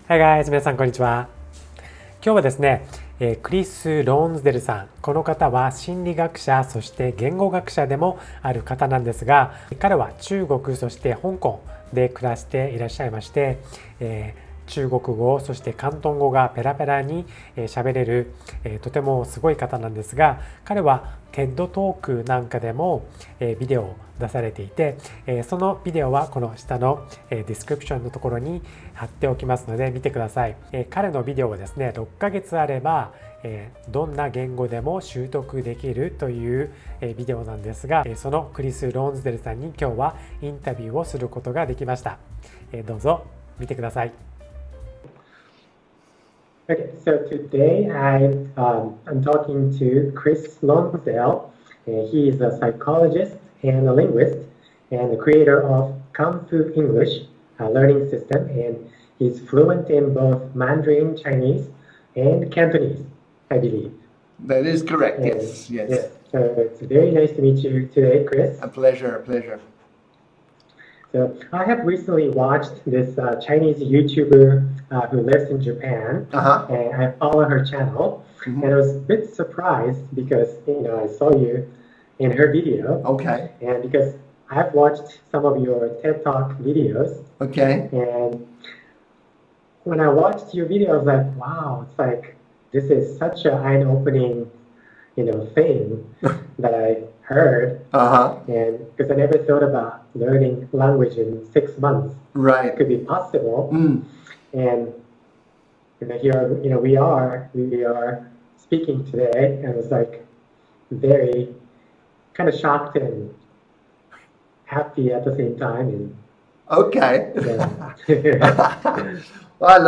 Hi guys! 皆さんこんにちは。今日はですね、クリス・ローンズデルさん。この方は心理学者、そして言語学者でもある方なんですが、彼は中国、そして香港で暮らしていらっしゃいまして、中国語、そして広東語がペラペラに喋れるとてもすごい方なんですが、彼はTED トークなんかでもビデオを出されていて、そのビデオはこの下のディスクリプションのところに貼っておきますので見てください。彼のビデオはですね、6ヶ月あればどんな言語でも習得できるというビデオなんですが、そのクリス・ローンズデルさんに今日はインタビューをすることができました。どうぞ見てください。Okay, so today I'm talking to Chris Lonsdale. He is a psychologist and a linguist and the creator of Kung Fu English learning system, and he's fluent in both Mandarin Chinese and Cantonese, I believe. That is correct, And, yes. So it's very nice to meet you today, Chris. A pleasure. So I have recently watched this Chinese YouTuber who lives in Japan, and I follow her channel, and I was a bit surprised because I saw you in her video, Okay. and because I've watched some of your TED Talk videos, Okay. and when I watched your video, I was like, wow, it's like this is such an eye-opening, thing that I heard. And because I never thought about learning language in 6 months. Right. It could be possible. And here, we are speaking today, and it's like very kind of shocked and happy at the same time. And, Okay. yeah. Well,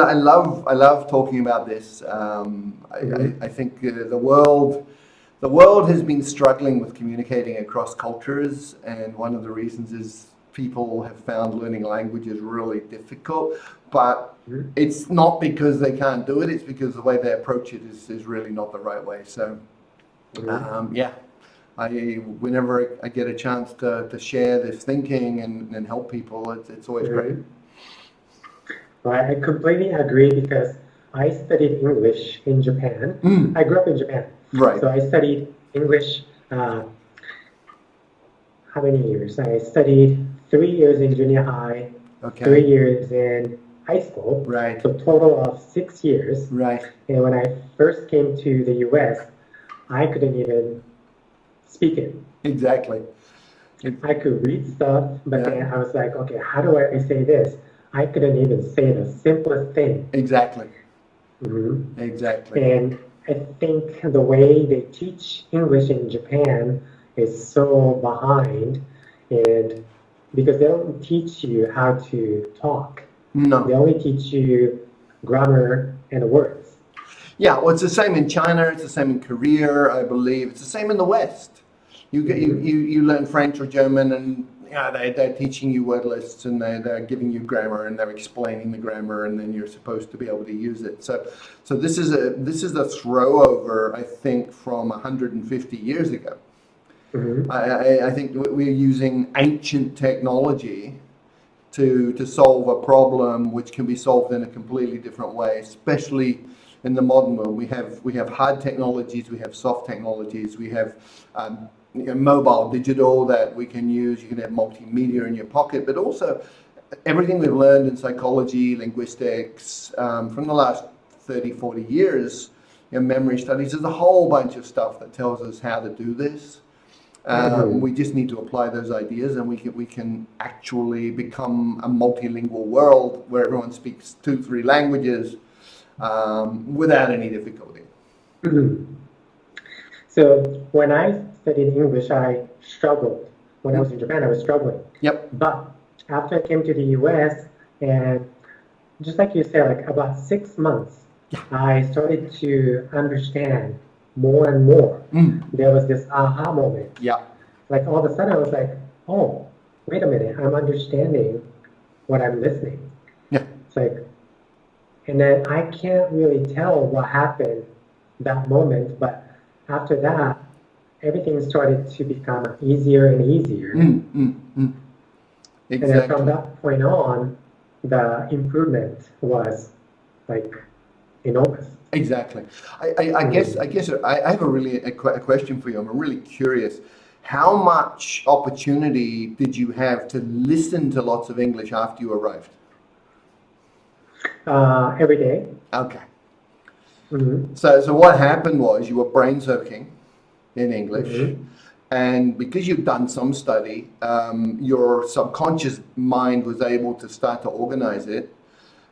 I love talking about this. I think the world has been struggling with communicating across cultures, and one of the reasons is people have found learning languages really difficult, but it's not because they can't do it, it's because the way they approach it is really not the right way. So, whenever I get a chance to share this thinking and help people, it's always great. Well, I completely agree because I studied English in Japan. I grew up in Japan. Right. So I studied English, how many years? I studied 3 years in junior high, 3 years in high school. Right. So total of 6 years. Right. And when I first came to the US, I couldn't even speak it. Exactly. I could read stuff, but then I was like, okay, how do I say this? I couldn't even say the simplest thing. Exactly. Exactly. And I think the way they teach English in Japan is so behind, and because they don't teach you how to talk. No. They only teach you grammar and words. Yeah, well, it's the same in China. It's the same in Korea, I believe. It's the same in the West. You learn French or German, and they're teaching you word lists, and they're giving you grammar, and they're explaining the grammar, and then you're supposed to be able to use it. So this is a throwover, I think, from 150 years ago. I think we're using ancient technology to solve a problem which can be solved in a completely different way, especially in the modern world. We have hard technologies, we have soft technologies, we have mobile digital that we can use. You can have multimedia in your pocket, but also everything we've learned in psychology, linguistics, from the last 30, 40 years, memory studies, there's a whole bunch of stuff that tells us how to do this. We just need to apply those ideas, and we can actually become a multilingual world where everyone speaks 2-3 languages without any difficulty. So when I studied English, I struggled. When I was in Japan, I was struggling. Yep. But after I came to the US, and just like you said, like about 6 months, I started to understand more and more. There was this aha moment. Yeah. Like all of a sudden I was like, oh, wait a minute, I'm understanding what I'm listening. Yeah. It's like, and then I can't really tell what happened that moment, but after that, everything started to become easier and easier. Exactly. And then from that point on, the improvement was like enormous. Exactly. I guess I have a question for you. I'm really curious. How much opportunity did you have to listen to lots of English after you arrived? Every day. Okay. Mm-hmm. So what happened was you were brain soaking in English, Mm-hmm. and because you've done some study, your subconscious mind was able to start to organize it,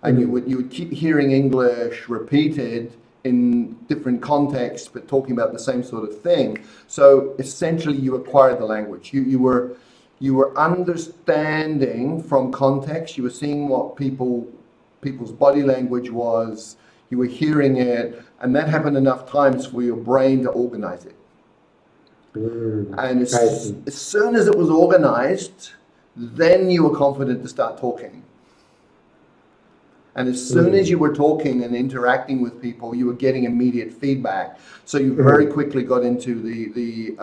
and you would keep hearing English repeated in different contexts, but talking about the same sort of thing. So essentially, you acquired the language. You were understanding from context. You were seeing what people's body language was. You were hearing it, and that happened enough times for your brain to organize it. And as soon as it was organized, then you were confident to start talking. And as soon as you were talking and interacting with people, you were getting immediate feedback. So you very quickly got into the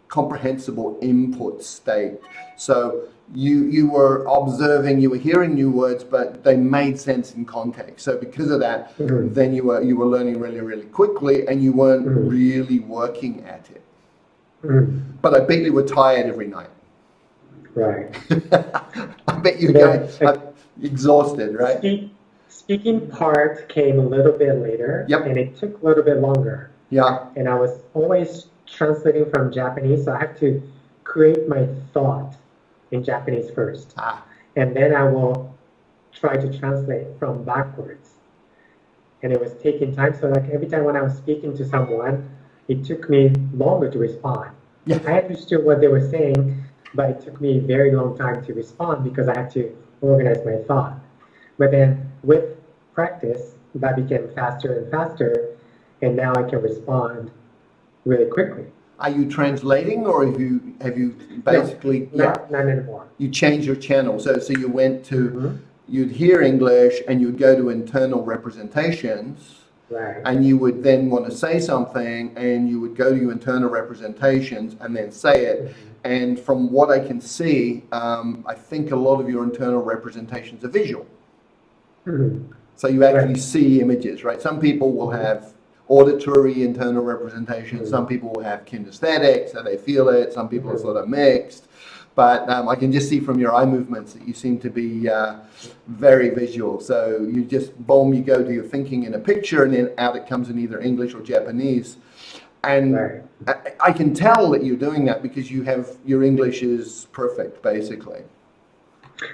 comprehensible input state. So you were observing, you were hearing new words, but they made sense in context. So because of that, then you were learning really, really quickly, and you weren't really working at it. But I bet you were tired every night. Right. I bet you were exhausted, right? Speaking part came a little bit later, and it took a little bit longer. Yeah. And I was always translating from Japanese, so I have to create my thought in Japanese first. And then I will try to translate from backwards. And it was taking time, so like every time when I was speaking to someone, it took me longer to respond. Yeah. I understood what they were saying, but it took me a very long time to respond because I had to organize my thought. But then with practice, that became faster and faster, and now I can respond really quickly. Are you translating, or have you basically Not anymore. you changed your channel? So you went to you'd hear English and you'd go to internal representations. Right. And you would then want to say something, and you would go to your internal representations and then say it. And from what I can see, I think a lot of your internal representations are visual. So you actually see images, right? Some people will have auditory internal representation. Some people will have kinesthetic, so they feel it. Some people are sort of mixed. But I can just see from your eye movements that you seem to be very visual. So you just, boom, you go to your thinking in a picture, and then out it comes in either English or Japanese. And I can tell that you're doing that because your English is perfect, basically.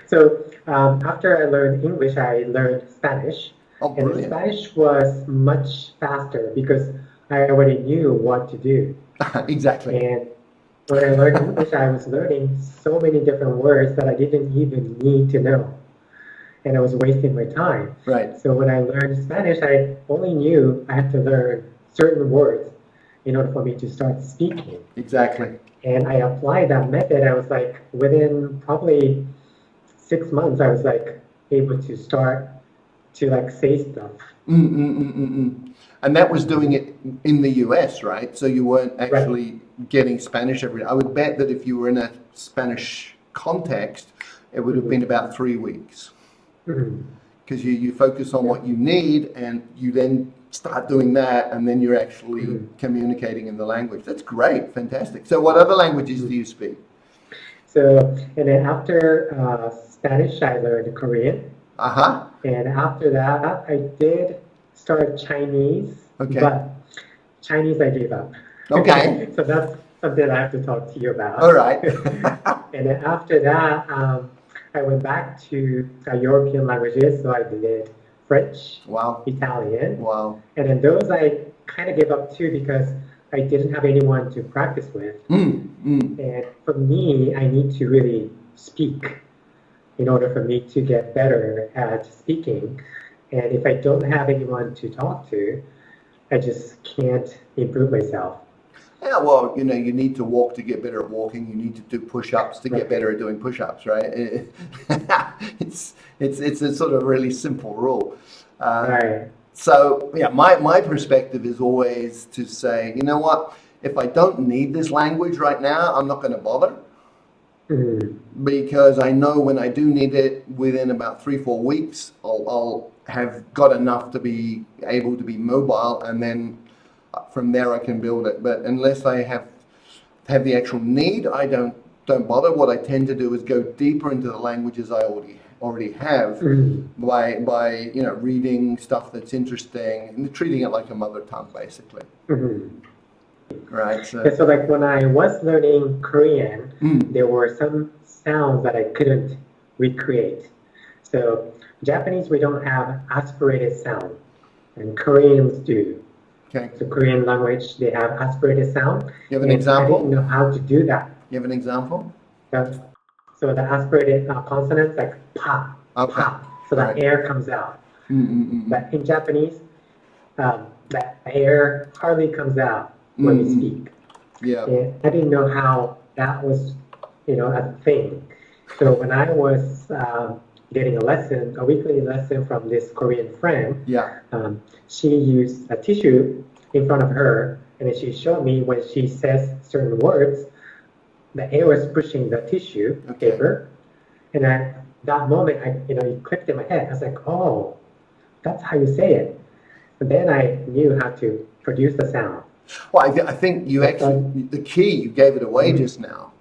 So after I learned English, I learned Spanish. Oh, and brilliant. Spanish was much faster because I already knew what to do. Exactly. And when I learned English, I was learning so many different words that I didn't even need to know. And I was wasting my time. Right. So when I learned Spanish, I only knew I had to learn certain words in order for me to start speaking. Exactly. And I applied that method. I was like, within probably 6 months, I was like able to start to like say stuff. And that was doing it in the US, right? So you weren't actually getting Spanish every day. I would bet that if you were in a Spanish context, it would have been about 3 weeks. Because you focus on what you need, and you then start doing that, and then you're actually communicating in the language. That's great, fantastic. So what other languages do you speak? So, and then after Spanish, I learned Korean. And after that, I did start Chinese, but Chinese I gave up. Okay. So that's something I have to talk to you about. All right. And then after that, I went back to European languages. So I did French, Italian. And then those I kind of gave up too because I didn't have anyone to practice with. And for me, I need to really speak in order for me to get better at speaking. And if I don't have anyone to talk to, I just can't improve myself. Yeah, well, you need to walk to get better at walking. You need to do push-ups to get better at doing push-ups, right? It's a sort of really simple rule. So, yeah, my perspective is always to say, you know what? If I don't need this language right now, I'm not going to bother. Because I know when I do need it, within about 3-4 weeks, I'll have got enough to be able to be mobile, and then from there I can build it. But unless I have the actual need, I don't bother. What I tend to do is go deeper into the languages I already have by reading stuff that's interesting and treating it like a mother tongue, basically. Right. So like when I was learning Korean, there were some sounds that I couldn't recreate. So Japanese, we don't have aspirated sound, and Koreans do. Okay. So Korean language, they have aspirated sound. You have an example? I didn't know how to do that. You have an example? So the aspirated consonants like pa, pa. So the air comes out. But in Japanese, the air hardly comes out when we speak. Yeah. And I didn't know how that was, a thing. So when I was getting a weekly lesson from this Korean friend, she used a tissue in front of her, and then she showed me when she says certain words, the air was pushing the tissue paper, and at that moment, it clicked in my head. I was like, oh, that's how you say it. And then I knew how to produce the sound. Well, I think you actually, the key, you gave it away just now,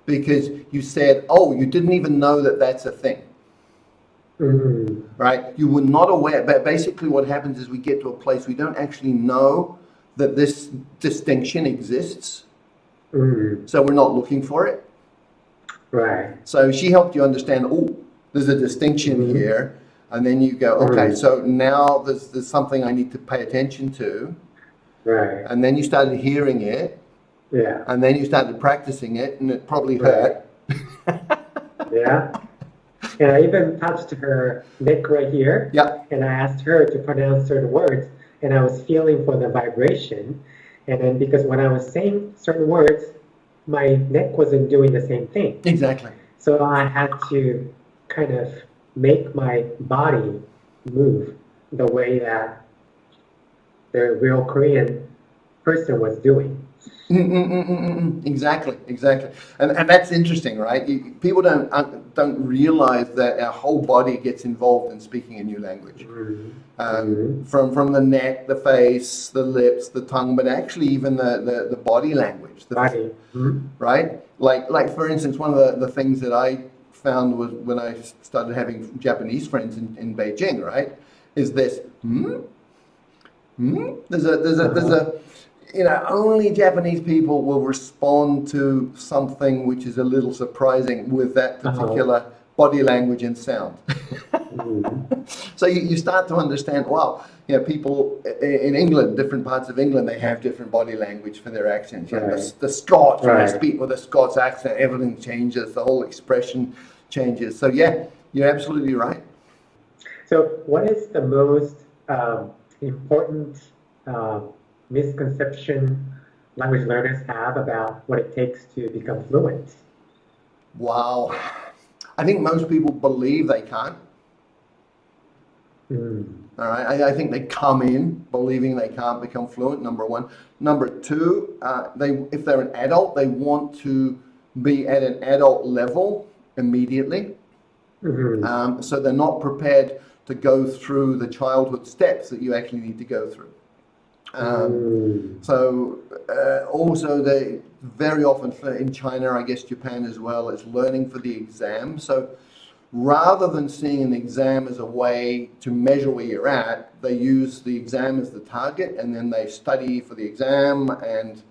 because you said, oh, you didn't even know that that's a thing. Right? You were not aware, but basically what happens is we get to a place we don't actually know that this distinction exists. So we're not looking for it. Right. So she helped you understand, oh, there's a distinction here. And then you go, okay, so now there's something I need to pay attention to. Right. And then you started hearing it. Yeah. And then you started practicing it, and it probably hurt. Yeah. And I even touched her neck right here. Yeah. And I asked her to pronounce certain words, and I was feeling for the vibration. And then because when I was saying certain words, my neck wasn't doing the same thing. Exactly. So I had to kind of make my body move the way that the real Korean person was doing. Exactly. And that's interesting, right? People don't realize that our whole body gets involved in speaking a new language. From the neck, the face, the lips, the tongue, but actually even the body language. Body. Right? Like for instance, one of the things that I found was when I started having Japanese friends in Beijing, right? Is this There's a only Japanese people will respond to something which is a little surprising with that particular body language and sound. So you start to understand, wow, people in England, different parts of England, they have different body language for their accents. The Scots, when they speak with a Scots accent, everything changes, the whole expression changes. So yeah, you're absolutely right. So what is the most important misconception language learners have about what it takes to become fluent? Wow. I think most people believe they can't. All right. I think they come in believing they can't become fluent, number one. Number two, if they're an adult, they want to be at an adult level immediately. So they're not prepared to go through the childhood steps that you actually need to go through. Also they very often in China, I guess Japan as well, is learning for the exam. So rather than seeing an exam as a way to measure where you're at, they use the exam as the target, and then they study for the exam. And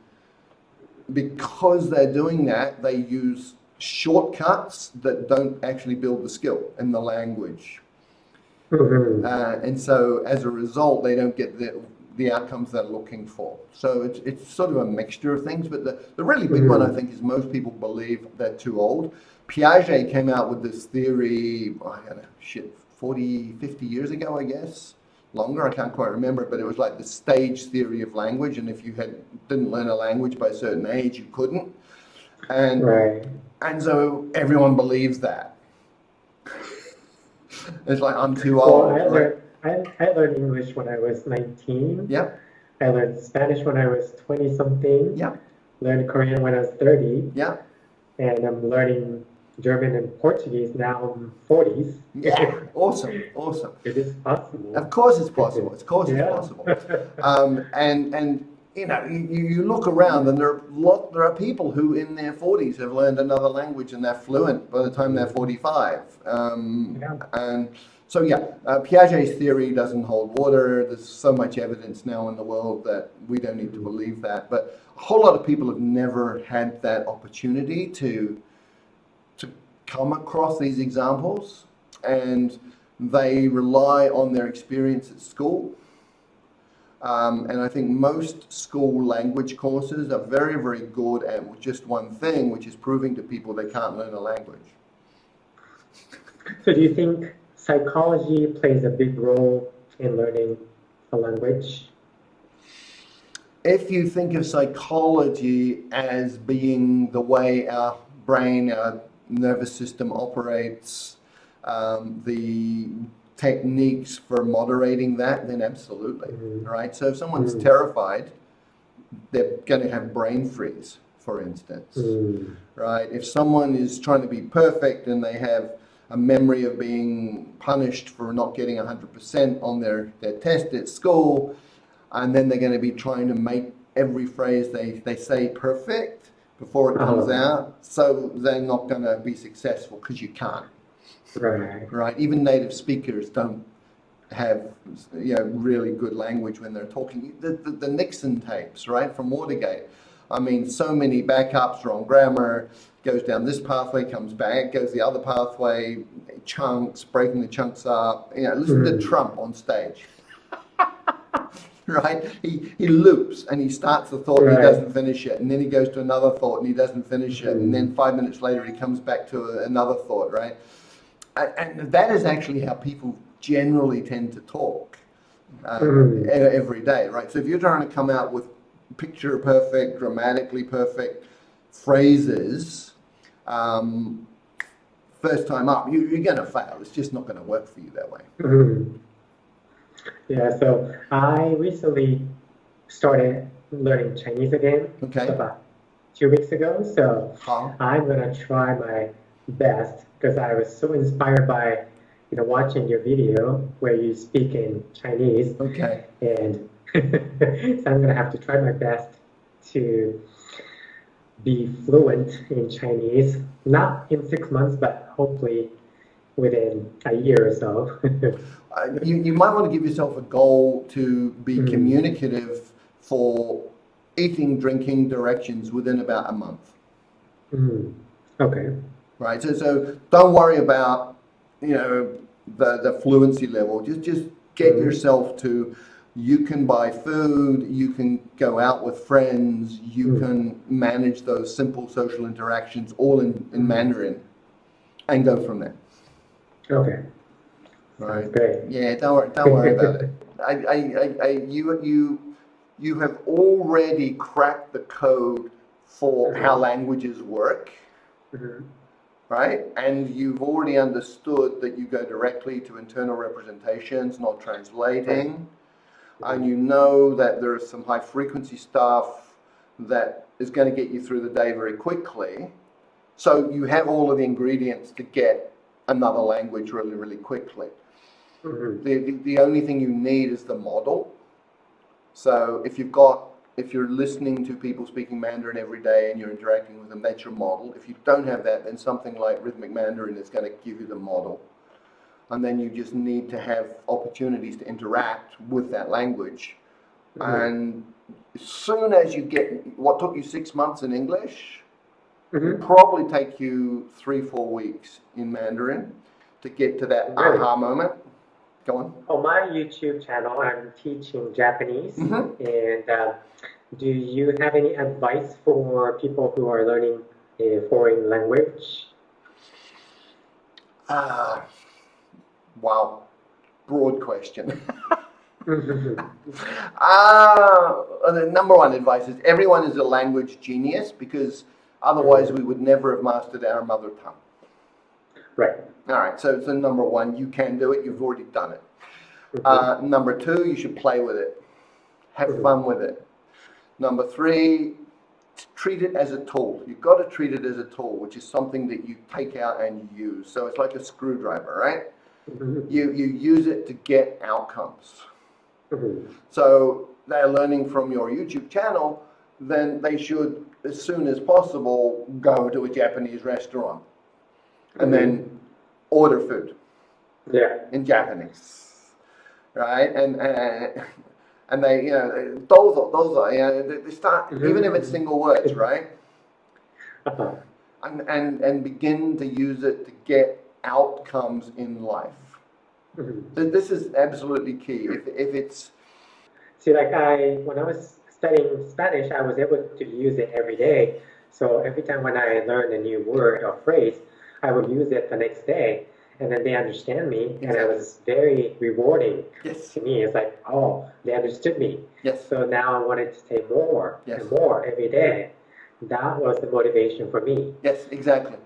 because they're doing that, they use shortcuts that don't actually build the skill in the language. And so as a result, they don't get the outcomes they're looking for. So it's sort of a mixture of things, but the really big one, I think, is most people believe they're too old. Piaget came out with this theory, 40, 50 years ago, I guess. Longer, I can't quite remember, but it was like the stage theory of language, and if you didn't learn a language by a certain age, you couldn't. And so everyone believes that. It's like, I'm too old. I learned English when I was 19. Yeah. I learned Spanish when I was 20-something. Yeah. Learned Korean when I was 30. Yeah. And I'm learning German and Portuguese now in 40s. Yeah, awesome. It is possible. Of course it's possible. Of course it's Yeah. possible. And you know, you look around and there are people who in their 40s have learned another language and they're fluent by the time they're 45. And so Piaget's theory doesn't hold water. There's so much evidence now in the world that we don't need to believe that. But a whole lot of people have never had that opportunity to come across these examples, and they rely on their experience at school. And I think most school language courses are very, very good at just one thing, which is proving to people they can't learn a language. So do you think psychology plays a big role in learning a language? If you think of psychology as being the way our brain, our nervous system operates, the techniques for moderating that, then absolutely, right? So if someone's terrified, they're going to have brain freeze, for instance, right? If someone is trying to be perfect and they have a memory of being punished for not getting 100% on their test at school, and then they're going to be trying to make every phrase they say perfect before it comes out, so they're not going to be successful because you can't. Right. Even native speakers don't have really good language when they're talking. The Nixon tapes, right, from Watergate. I mean, so many backups, wrong grammar, goes down this pathway, comes back, goes the other pathway, chunks, breaking the chunks up. Listen to Trump on stage. Right? He loops and he starts the thought and he doesn't finish it, and then he goes to another thought and he doesn't finish it, and then 5 minutes later he comes back to another thought, right? And that is actually how people generally tend to talk every day, right? So if you're trying to come out with picture perfect, grammatically perfect phrases, first time up, you're going to fail. It's just not going to work for you that way. Yeah, so I recently started learning Chinese again about 2 weeks ago. So I'm going to try my best, because I was so inspired by watching your video where you speak in Chinese. And so I'm going to have to try my best to be fluent in Chinese, not in 6 months, but hopefully within a year or so. You might want to give yourself a goal to be communicative for eating, drinking directions within about a month. Okay. Right. So don't worry about the fluency level. Just get yourself to, you can buy food, you can go out with friends, you can manage those simple social interactions all in Mandarin, and go from there. Okay. Right. Sounds great. Yeah, don't worry about it. You have already cracked the code for how languages work, right? And you've already understood that you go directly to internal representations, not translating. And you know that there is some high frequency stuff that is going to get you through the day very quickly. So you have all of the ingredients to get another language really, really quickly. The only thing you need is the model. So if you're listening to people speaking Mandarin every day and you're interacting with them, that's your model. If you don't have that, then something like Rhythmic Mandarin is going to give you the model. And then you just need to have opportunities to interact with that language. And as soon as you get what took you 6 months in English, it'll probably take you 3-4 weeks in Mandarin to get to that aha moment. Go on. On my YouTube channel, I'm teaching Japanese. And do you have any advice for people who are learning a foreign language? Wow, broad question. The number one advice is everyone is a language genius, because otherwise we would never have mastered our mother tongue. Right. All right, so number one, you can do it. You've already done it. Number two, you should play with it. Have fun with it. Number three, treat it as a tool. You've got to treat it as a tool, which is something that you take out and you use. So it's like a screwdriver, right? You use it to get outcomes. So they're learning from your YouTube channel, then they should, as soon as possible, go to a Japanese restaurant and then order food in Japanese, right? And they, you know, those are, you know, they start, even if it's single words, right? And begin to use it to get outcomes in life. This is absolutely key. If it's... See, like when I was studying Spanish, I was able to use it every day. So every time when I learned a new word or phrase, I would use it the next day. And then they understand me, and it was very rewarding to me. It's like, oh, they understood me. So now I wanted to say more and more every day. That was the motivation for me. Yes, exactly.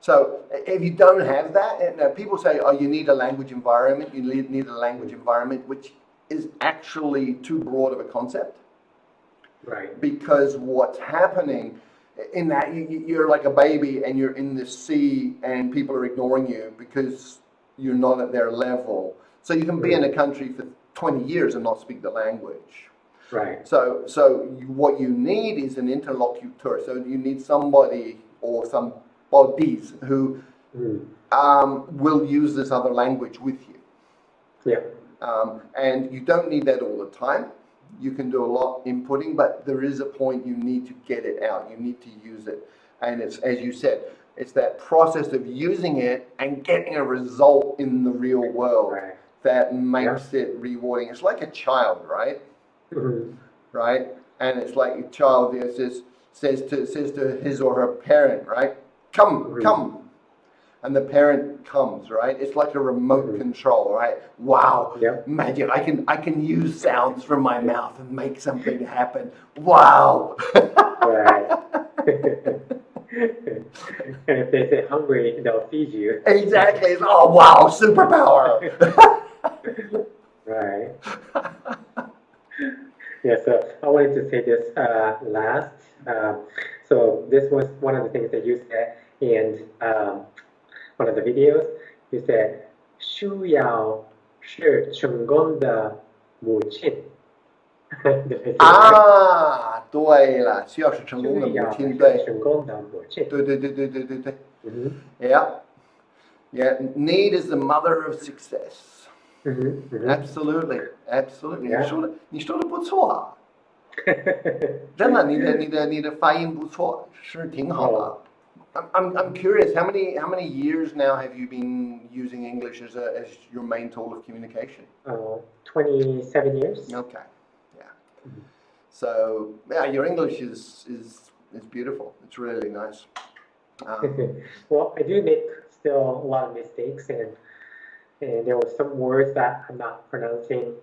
So if you don't have that, and people say, oh, you need a language environment, you need a language environment, which is actually too broad of a concept. Right. Because what's happening in that you're like a baby and you're in the sea and people are ignoring you because you're not at their level. So you can be in a country for 20 years and not speak the language. Right. So what you need is an interlocutor. So you need somebody or some bodies who will use this other language with you. And you don't need that all the time. You can do a lot inputting, but there is a point you need to get it out. You need to use it. And it's, as you said, it's that process of using it and getting a result in the real world that makes it rewarding. It's like a child, right? Right? And it's like a child says to his or her parent, right? Come. And the parent comes, right? It's like a remote control, right? Wow, magic! I can use sounds from my mouth and make something happen. Wow. And if they say hungry, they'll feed you. Exactly. It's, oh wow, superpower. Right. Yeah. So I wanted to say this last. So this was one of the things that you said, and one of the videos, you said, 需要是成功的母亲。啊，对了，需要是成功的母亲，对，成功的母亲，对。Yeah. Need is the mother of success. Absolutely. 你说的不错啊，真的，你的发音不错，是挺好的。I'm curious. How many years now have you been using English as your main tool of communication? 27 years. Okay, yeah. So yeah, your English is beautiful. It's really nice. Well, I do make still a lot of mistakes, and there were some words that I'm not pronouncing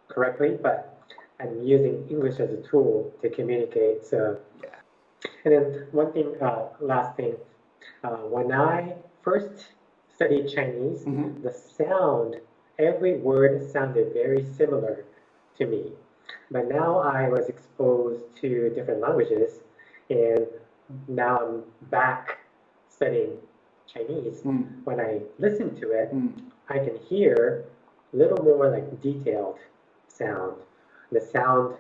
correctly, but I'm using English as a tool to communicate. So. Yeah. And then one thing, last thing, when I first studied Chinese, the sound, every word sounded very similar to me. But now I was exposed to different languages, and now I'm back studying Chinese. When I listen to it, I can hear a little more like detailed sound. The sound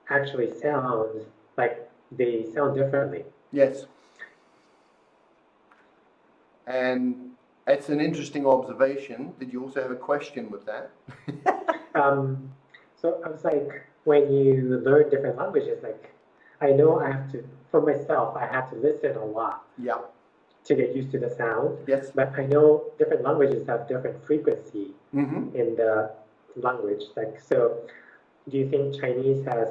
actually sounds like they sound differently. Yes. And it's an interesting observation. Did you also have a question with that? So I was like, when you learn different languages, like I know I have to, for myself, I have to listen a lot to get used to the sound. Yes. But I know different languages have different frequency in the language. Like, so do you think Chinese has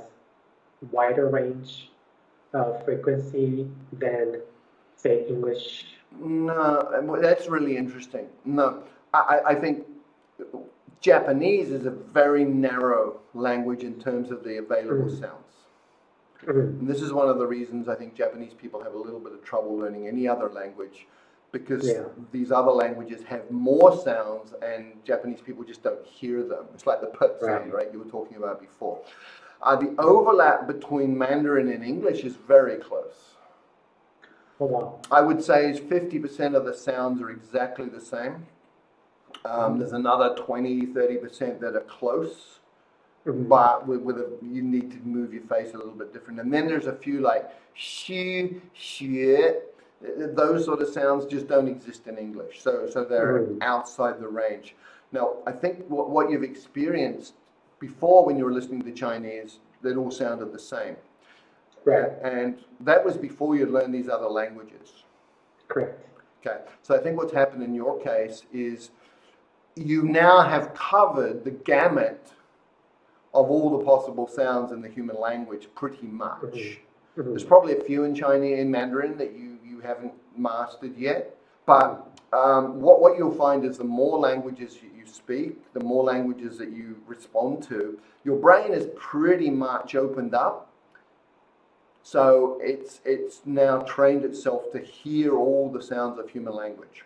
wider range frequency than, say, English? No, that's really interesting. No, I think Japanese is a very narrow language in terms of the available sounds. And this is one of the reasons I think Japanese people have a little bit of trouble learning any other language, because these other languages have more sounds and Japanese people just don't hear them. It's like the p sound, right? You were talking about before. The overlap between Mandarin and English is very close. Hold on. I would say 50% of the sounds are exactly the same. There's another 20-30% that are close, but you need to move your face a little bit different. And then there's a few like shi, xue. Those sort of sounds just don't exist in English. So they're outside the range. Now, I think what you've experienced before when you were listening to Chinese, that all sounded the same. Right. And that was before you learned these other languages. Correct. Okay. So I think what's happened in your case is you now have covered the gamut of all the possible sounds in the human language pretty much. There's probably a few in Chinese, in Mandarin that you haven't mastered yet. But what you'll find is the more languages you speak, the more languages that you respond to, your brain is pretty much opened up. So it's now trained itself to hear all the sounds of human language.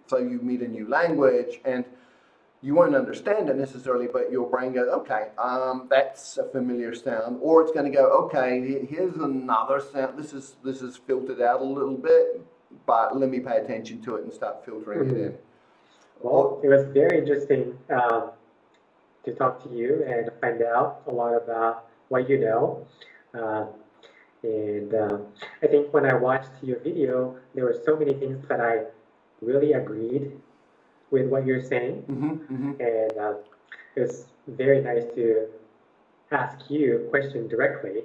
So you meet a new language and you won't understand it necessarily, but your brain goes, okay, that's a familiar sound. Or it's going to go, okay, here's another sound. This is filtered out a little bit, but let me pay attention to it and start filtering it in. Well, it was very interesting to talk to you and find out a lot about what you know. And I think when I watched your video, there were so many things that I really agreed with what you're saying. And it was very nice to ask you a question directly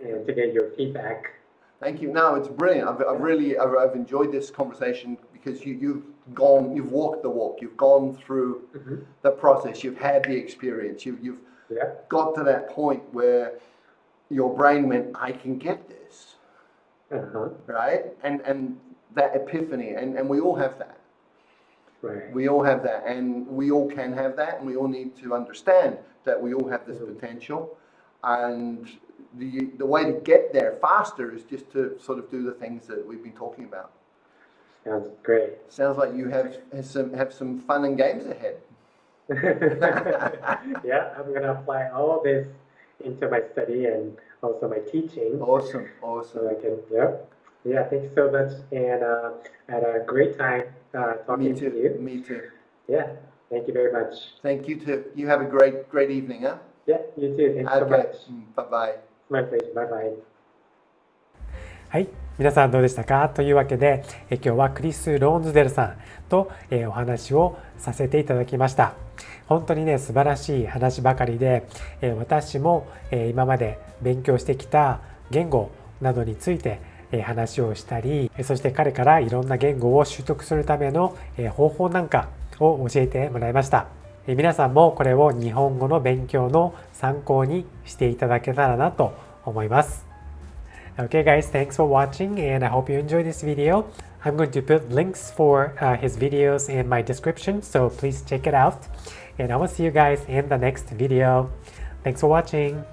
and to get your feedback. Thank you. No, it's brilliant. I've enjoyed this conversation because you've walked the walk. You've gone through the process. You've had the experience. You've got to that point where your brain went, I can get this, right? And that epiphany, and we all have that. Right. We all have that, and we all can have that, and we all need to understand that we all have this potential. And the way to get there faster is just to sort of do the things that we've been talking about. Sounds great. Sounds like you have some fun and games ahead. Yeah, I'm going to apply all this into my study and also my teaching. Awesome. So I can, yeah, thanks so much. And I had a great time talking to you. Me too. Yeah, thank you very much. Thank you too. You have a great evening, huh? Yeah, you too. Thanks so much. Bye-bye. My pleasure. Bye-bye. はい、皆さんどうでしたかというわけで、今日はクリス・ローンズデルさんと、お話をさせていただきました。本当にね、素晴らしい話ばかりで、私も、今まで勉強してきた言語などについて、話をしたり、そして彼からいろんな言語を習得するための、方法なんかを教えてもらいました。皆さんもこれを日本語の勉強の参考にしていただけたらなと思います。Okay guys, thanks for watching and I hope you enjoyed this video. I'm going to put links for his videos in my description, so please check it out. And I will see you guys in the next video. Thanks for watching.